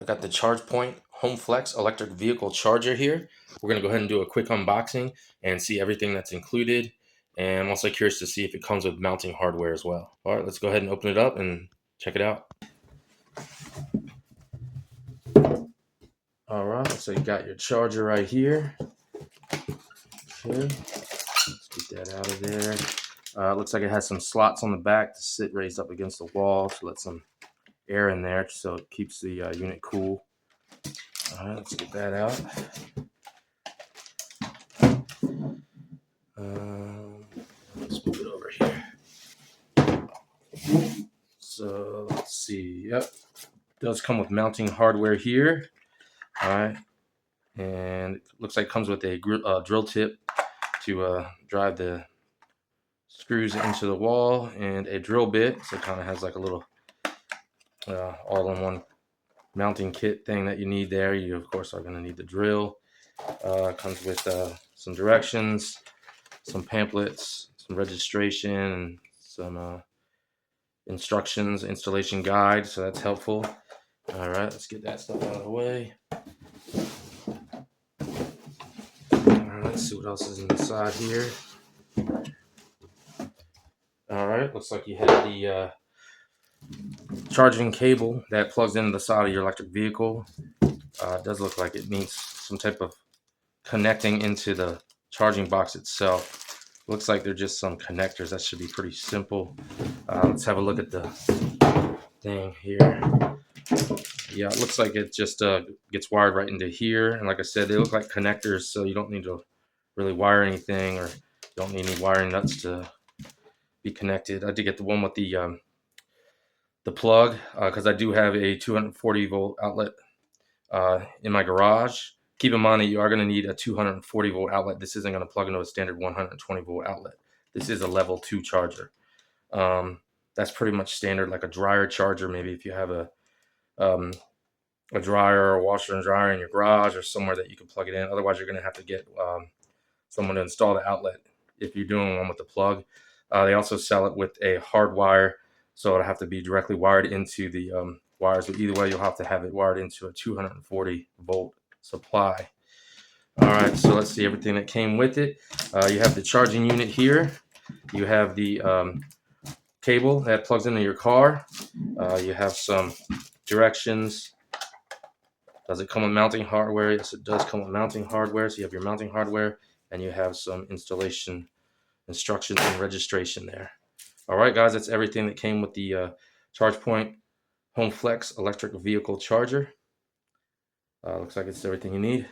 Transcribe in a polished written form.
I got the ChargePoint Home Flex electric vehicle charger here. We're going to go ahead and do a quick unboxing and see everything that's included. And I'm also curious to see if it comes with mounting hardware as well. All right, let's go ahead and open it up and check it out. All right, so you got your charger right here. Okay, let's get that out of there. Looks like it has some slots on the back to sit raised up against the wall to let some air in there so it keeps the unit cool. All right, let's get that out. Let's move it over here. So let's see. Yep, it does come with mounting hardware here. All right, and it looks like it comes with a drill tip to drive the screws into the wall and a drill bit. So it kind of has like a little all-in-one mounting kit thing that you need there. You of course are going to need the drill. Comes with some directions, some pamphlets, some registration, and some instructions, installation guide, so that's helpful. All right, let's get that stuff out of the way. All right, let's see what else is inside here. All right, looks like you have the charging cable that plugs into the side of your electric vehicle. It does look like it needs some type of connecting into the charging box itself. Looks like they're just some connectors. That should be pretty simple. Let's have a look at the thing here. Yeah, it looks like it just gets wired right into here. And like I said, they look like connectors, so you don't need to really wire anything, or you don't need any wiring nuts to be connected. I did get the one with the plug because I do have a 240 volt outlet in my garage. Keep in mind that you are going to need a 240 volt outlet. This isn't going to plug into a standard 120 volt outlet. This is a level 2 charger. That's pretty much standard, like a dryer charger. Maybe if you have a dryer or washer and dryer in your garage or somewhere that you can plug it in. Otherwise, you're going to have to get someone to install the outlet if you're doing one with the plug. They also sell it with a hard wire, so it'll have to be directly wired into the wires. But either way, you'll have to have it wired into a 240 volt supply. All right, so let's see everything that came with it. You have the charging unit here. You have the cable that plugs into your car. You have some directions. Does it come with mounting hardware? Yes, it does come with mounting hardware. So you have your mounting hardware and you have some installation instructions and registration there. All right, guys, that's everything that came with the ChargePoint Home Flex electric vehicle charger. Looks like it's everything you need.